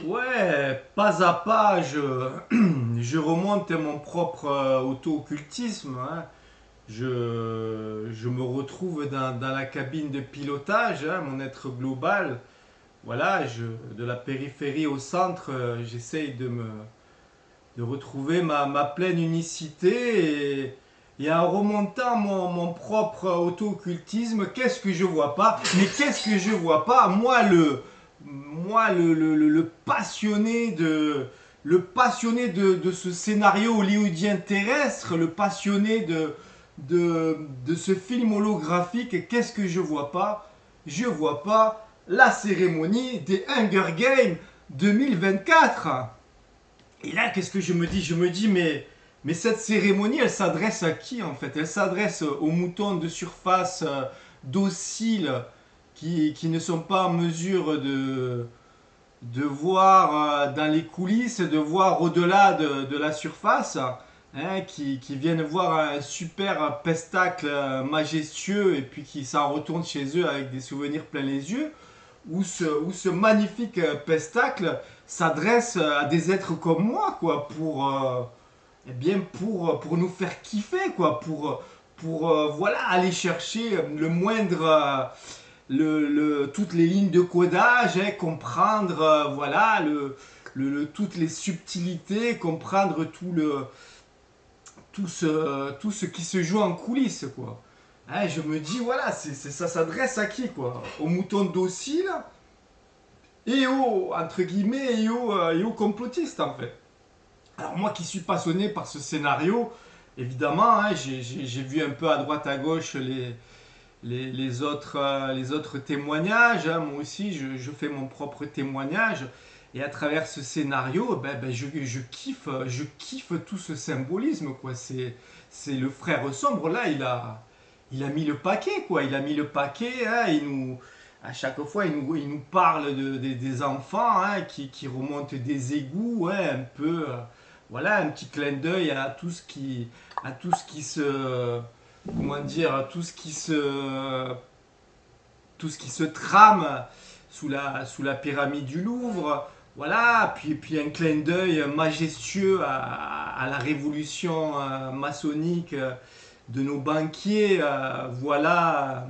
Ouais, pas à pas, je remonte mon propre auto-occultisme, hein. Je me retrouve dans la cabine de pilotage, hein, mon être global. Voilà, de la périphérie au centre, j'essaye de retrouver ma pleine unicité et en remontant mon propre auto-occultisme, qu'est-ce que je vois pas? Mais qu'est-ce que je vois pas? Le passionné de ce scénario hollywoodien terrestre, le passionné de ce film holographique, qu'est-ce que je vois pas? Je vois pas la cérémonie des Hunger Games 2024. Et là, qu'est-ce que je me dis? Je me dis, mais cette cérémonie, elle s'adresse à qui en fait? Elle s'adresse aux moutons de surface dociles qui ne sont pas en mesure de voir dans les coulisses, de voir au-delà de la surface, hein, qui viennent voir un super pestacle majestueux et puis qui s'en retournent chez eux avec des souvenirs plein les yeux, où ce magnifique pestacle s'adresse à des êtres comme moi, quoi, eh bien pour nous faire kiffer, quoi, voilà, aller chercher le moindre, toutes les lignes de codage, hein, comprendre, voilà, toutes les subtilités, comprendre tout ce qui se joue en coulisses, quoi. Hein, je me dis, voilà, ça s'adresse à qui, quoi? Aux moutons dociles et aux, entre guillemets, et aux complotistes, en fait. Alors moi qui suis passionné par ce scénario, évidemment, hein, j'ai vu un peu à droite à gauche les autres témoignages, hein. Moi aussi, je fais mon propre témoignage. Et à travers ce scénario, je kiffe tout ce symbolisme, quoi. C'est le frère sombre, là, il a mis le paquet, quoi. Il a mis le paquet, hein. À chaque fois, il nous parle des enfants, hein, qui remontent des égouts, ouais, un peu, voilà, un petit clin d'œil à tout ce qui se, comment dire, tout ce qui se trame sous la pyramide du Louvre. Voilà, puis un clin d'œil majestueux à la révolution maçonnique de nos banquiers. Voilà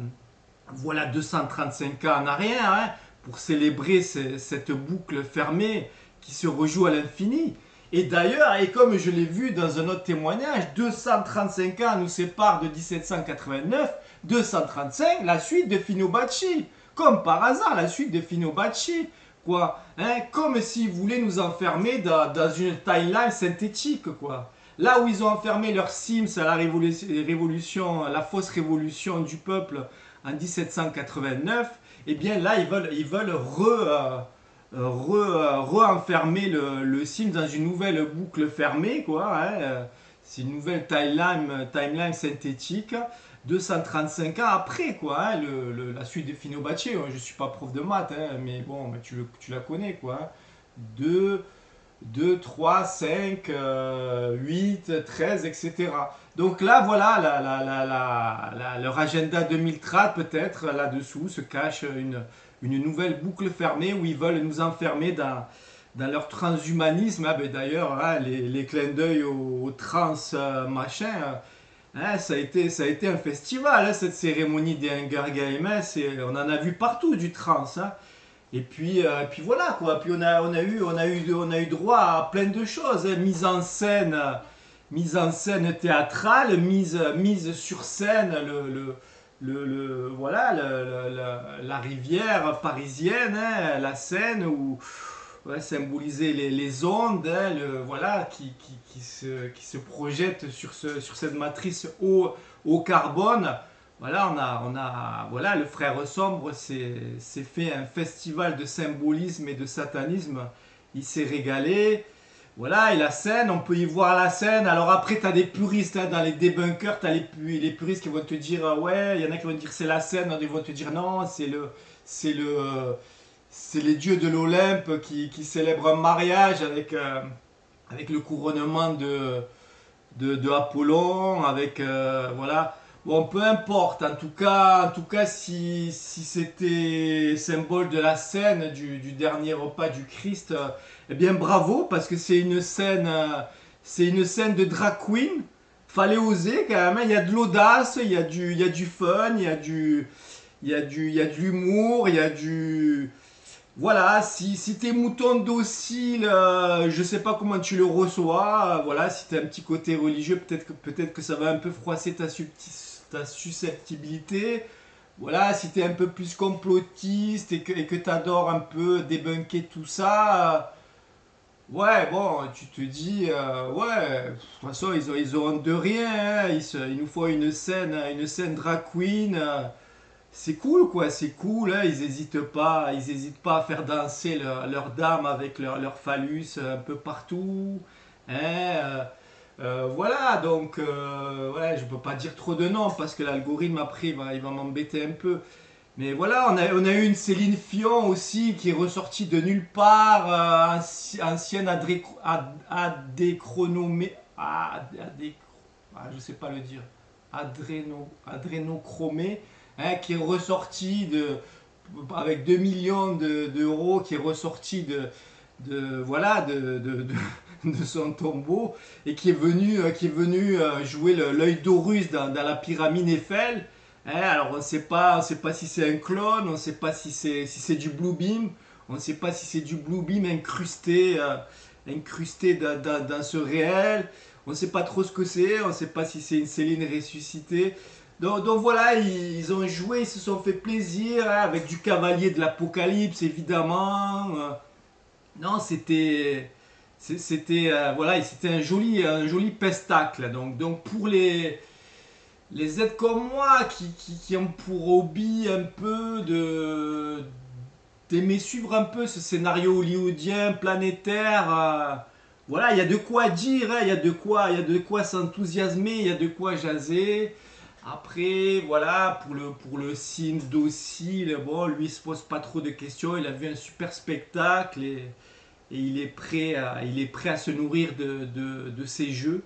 235 ans en arrière, hein, pour célébrer cette boucle fermée qui se rejoue à l'infini. Et d'ailleurs, et comme je l'ai vu dans un autre témoignage, 235 ans nous séparent de 1789, 235, la suite de Finobacci. Comme par hasard, la suite de Finobacci. Quoi, hein, comme s'ils voulaient nous enfermer dans une timeline synthétique, quoi. Là où ils ont enfermé leurs Sims à la révolution, la fausse révolution du peuple en 1789, eh bien là, ils veulent re-enfermer le Sims dans une nouvelle boucle fermée, quoi, hein. C'est une nouvelle timeline synthétique, 235 ans après, quoi, hein, la suite de Finobacci. Je ne suis pas prof de maths, hein, mais bon, tu la connais, quoi, hein. 2, 2, 3, 5, 8, 13, etc. Donc là, voilà, leur agenda 2030, peut-être, là-dessous, se cache une nouvelle boucle fermée où ils veulent nous enfermer dans leur transhumanisme. Ah, ben d'ailleurs, hein, les clins d'œil au trans machin, hein, ça a été un festival, hein, cette cérémonie des Hunger Games, hein. On en a vu partout du trans, hein. Puis voilà quoi. Puis on a eu droit à plein de choses, hein. Mise en scène théâtrale, mise sur scène, voilà, la rivière parisienne, hein, la Seine où ouais, symboliser les ondes, hein, voilà, qui se projettent sur cette matrice au carbone. Voilà, voilà, le frère sombre s'est fait un festival de symbolisme et de satanisme. Il s'est régalé. Voilà, et la scène, on peut y voir la scène. Alors après, tu as des puristes, hein, dans les débunkers, tu as les puristes qui vont te dire, ouais, il y en a qui vont te dire c'est la scène, d'autres vont te dire non, c'est le, c'est les dieux de l'Olympe qui célèbrent un mariage avec le couronnement de Apollon, avec, voilà. Bon, peu importe. En tout cas, si c'était symbole de la scène du dernier repas du Christ, eh bien bravo, parce que c'est une scène de drag queen. Fallait oser quand même, hein. Il y a de l'audace, il y a du fun, il y a de l'humour, il y a du, voilà, si t'es mouton docile, je sais pas comment tu le reçois. Voilà, si t'as un petit côté religieux, peut-être que ça va un peu froisser ta susceptibilité. Voilà, si t'es un peu plus complotiste et que t'adores un peu débunker tout ça, ouais, bon, tu te dis, ouais, de toute façon, ils auront de rien, hein. Il nous faut une scène drag queen. C'est cool quoi, c'est cool, hein. Ils hésitent pas à faire danser leur dame avec leur phallus un peu partout, hein. Voilà, donc ouais, je peux pas dire trop de noms parce que l'algorithme après il va m'embêter un peu. Mais voilà, on a eu une Céline Fion aussi qui est ressortie de nulle part, ancienne adéchronomée, je sais pas le dire, adrénochromée, hein, qui est ressortie avec 2 millions d'euros, qui est ressortie voilà, de son tombeau et qui est venu jouer l'œil d'Horus dans la pyramide Eiffel. Hein, alors on sait pas si c'est un clone, on ne sait pas si c'est du Blue Beam, on ne sait pas si c'est du Blue Beam incrusté dans ce réel. On ne sait pas trop ce que c'est, on ne sait pas si c'est une Céline ressuscitée. Donc voilà, ils ont joué, ils se sont fait plaisir, hein, avec du Cavalier de l'Apocalypse évidemment. Non, c'était voilà, c'était un joli pestacle. Donc pour les êtres comme moi qui ont pour hobby un peu d'aimer suivre un peu ce scénario hollywoodien planétaire, voilà, il y a de quoi dire, hein, il y a de quoi s'enthousiasmer, il y a de quoi jaser. Après, voilà, pour le signe docile, bon, lui il se pose pas trop de questions, il a vu un super spectacle et il est prêt à se nourrir de ses jeux.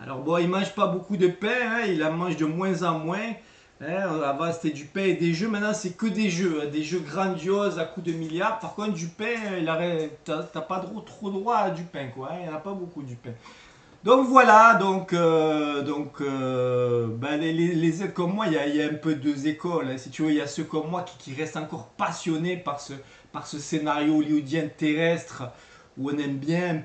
Alors bon, il mange pas beaucoup de pain, hein, il en mange de moins en moins. Hein. Avant c'était du pain et des jeux, maintenant c'est que des jeux grandioses à coups de milliards. Par contre, du pain, t'as pas trop droit à du pain, quoi. Hein, il n'y en a pas beaucoup du pain. Donc voilà, ben, les aides comme moi, il y a un peu deux écoles, hein. Si tu veux, il y a ceux comme moi qui restent encore passionnés par ce scénario hollywoodien terrestre où on aime bien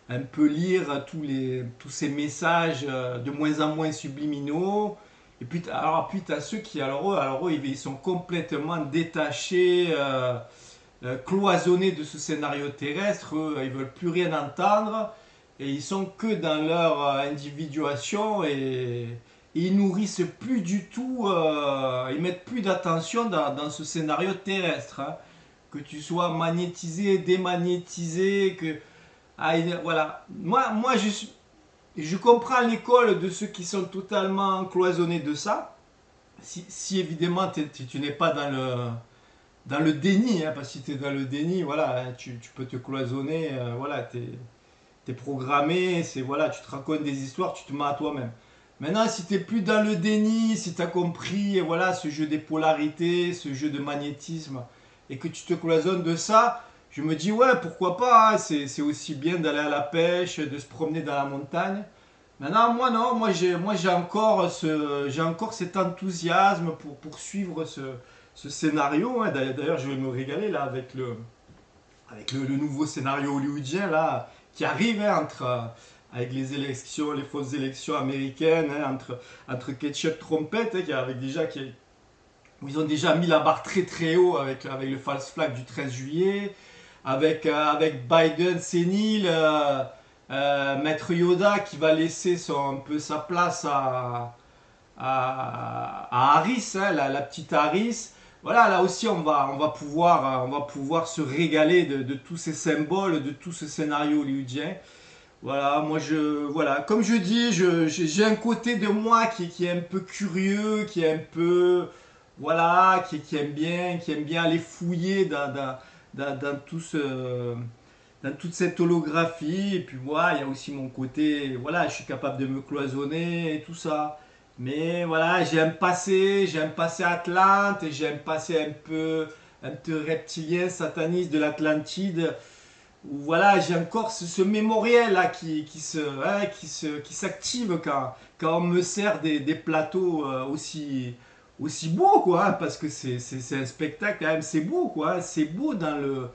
un peu lire tous ces messages de moins en moins subliminaux. Et puis, puis tu as ceux qui, alors eux, ils sont complètement détachés, cloisonnés de ce scénario terrestre. Eux, ils veulent plus rien entendre et ils sont que dans leur individuation et ils nourrissent plus du tout, ils mettent plus d'attention dans ce scénario terrestre, hein. Que tu sois magnétisé, démagnétisé, voilà. Je comprends l'école de ceux qui sont totalement cloisonnés de ça. Si évidemment tu n'es pas dans le déni, hein, parce que si tu es dans le déni, voilà, hein, tu peux te cloisonner, voilà, t'es programmé, c'est voilà, tu te racontes des histoires, tu te mets à toi-même. Maintenant, si t'es plus dans le déni, si tu as compris, voilà, ce jeu des polarités, ce jeu de magnétisme, et que tu te cloisonnes de ça, je me dis ouais, pourquoi pas, hein, c'est aussi bien d'aller à la pêche, de se promener dans la montagne. Maintenant, moi non, j'ai encore cet enthousiasme pour poursuivre ce scénario, hein. D'ailleurs, je vais me régaler là avec le nouveau scénario hollywoodien là qui arrive, hein, avec les élections, les fausses élections américaines, hein, entre ketchup trompette, hein, où ils ont déjà mis la barre très très haut avec le false flag du 13 juillet, avec Biden sénile, Maître Yoda qui va laisser un peu sa place à Harris, hein, la petite Harris. Voilà, là aussi on va pouvoir se régaler de tous ces symboles, de tout ce scénario hollywoodien. Voilà, voilà, comme je dis, j'ai un côté de moi qui est un peu curieux, qui est un peu, voilà, qui aime bien aller fouiller dans dans toute cette holographie. Et puis moi, il y a aussi mon côté, voilà, je suis capable de me cloisonner et tout ça. Mais voilà, j'ai un passé Atlante, et j'ai un passé un peu reptilien, sataniste de l'Atlantide, où voilà, j'ai encore ce mémoriel là qui s'active quand on me sert des plateaux aussi beaux, quoi, hein, parce que c'est un spectacle quand même, c'est beau, quoi, hein, c'est beau dans le,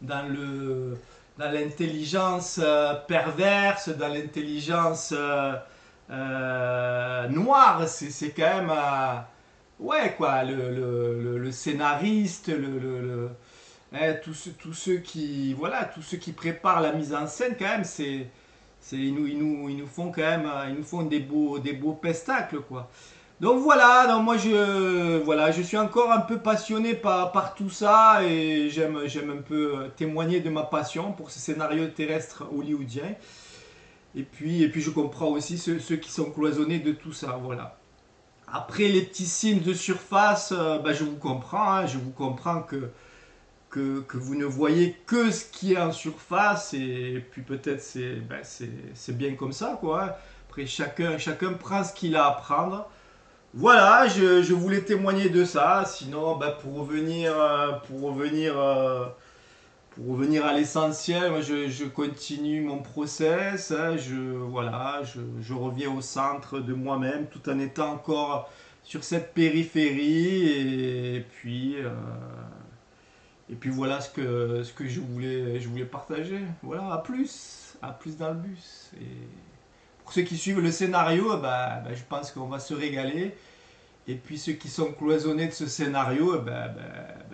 dans l'intelligence perverse, dans l'intelligence noire, c'est quand même, ouais, quoi, le scénariste, hein, tous ceux qui, voilà, tous ceux qui préparent la mise en scène, quand même, ils nous font quand même, ils nous font des beaux pestacles, quoi. Donc voilà, donc moi voilà, je suis encore un peu passionné par tout ça et j'aime un peu témoigner de ma passion pour ce scénario terrestre hollywoodien. Et puis je comprends aussi ceux qui sont cloisonnés de tout ça, voilà. Après les petits signes de surface, bah, je vous comprends, hein, je vous comprends que vous ne voyez que ce qui est en surface et puis peut-être c'est bien comme ça, quoi, hein. Après chacun prend ce qu'il a à prendre. Voilà, je voulais témoigner de ça. Sinon, bah, pour revenir à l'essentiel, moi, je continue mon process, hein. Voilà, je reviens au centre de moi-même tout en étant encore sur cette périphérie. Et puis voilà ce que je voulais partager. Voilà, à plus dans le bus. Et pour ceux qui suivent le scénario, bah, je pense qu'on va se régaler. Et puis ceux qui sont cloisonnés de ce scénario,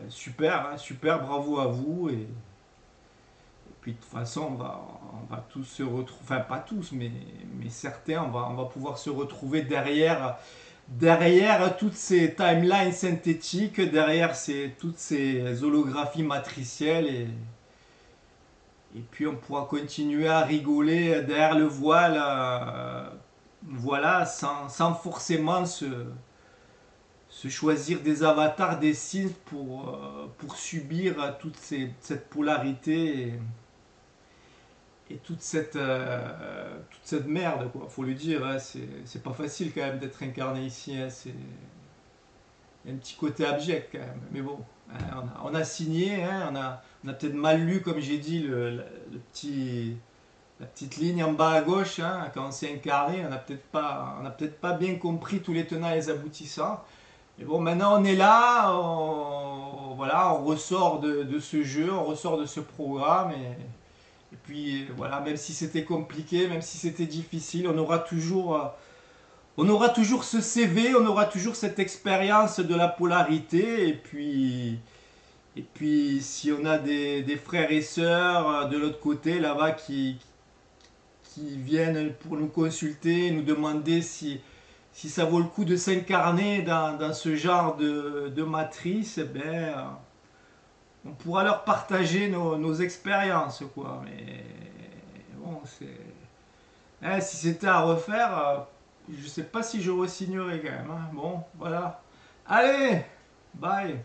super, hein, super, bravo à vous. Et puis de toute façon, on va tous se retrouver, enfin pas tous, mais certains, on va pouvoir se retrouver derrière toutes ces timelines synthétiques, derrière toutes ces holographies matricielles. Et puis on pourra continuer à rigoler derrière le voile, voilà, sans forcément se choisir des avatars, des signes pour subir cette polarité et toute cette merde, quoi. Faut le dire, hein, c'est pas facile quand même d'être incarné ici, hein, il y a un petit côté abject quand même. Mais bon, hein, on a signé, hein, on a peut-être mal lu, comme j'ai dit, la petite ligne en bas à gauche, hein, quand on s'est incarné, on n'a peut-être pas bien compris tous les tenants et les aboutissants. Et bon, maintenant on est là, voilà, on ressort de ce jeu, on ressort de ce programme. Et puis voilà, même si c'était compliqué, même si c'était difficile, on aura toujours ce CV, on aura toujours cette expérience de la polarité. Et puis si on a des frères et sœurs de l'autre côté là-bas qui viennent pour nous consulter, nous demander si ça vaut le coup de s'incarner dans ce genre de matrice, eh ben, on pourra leur partager nos expériences, quoi. Mais bon, si c'était à refaire, je sais pas si je re-signerais quand même, hein. Bon, voilà. Allez, bye.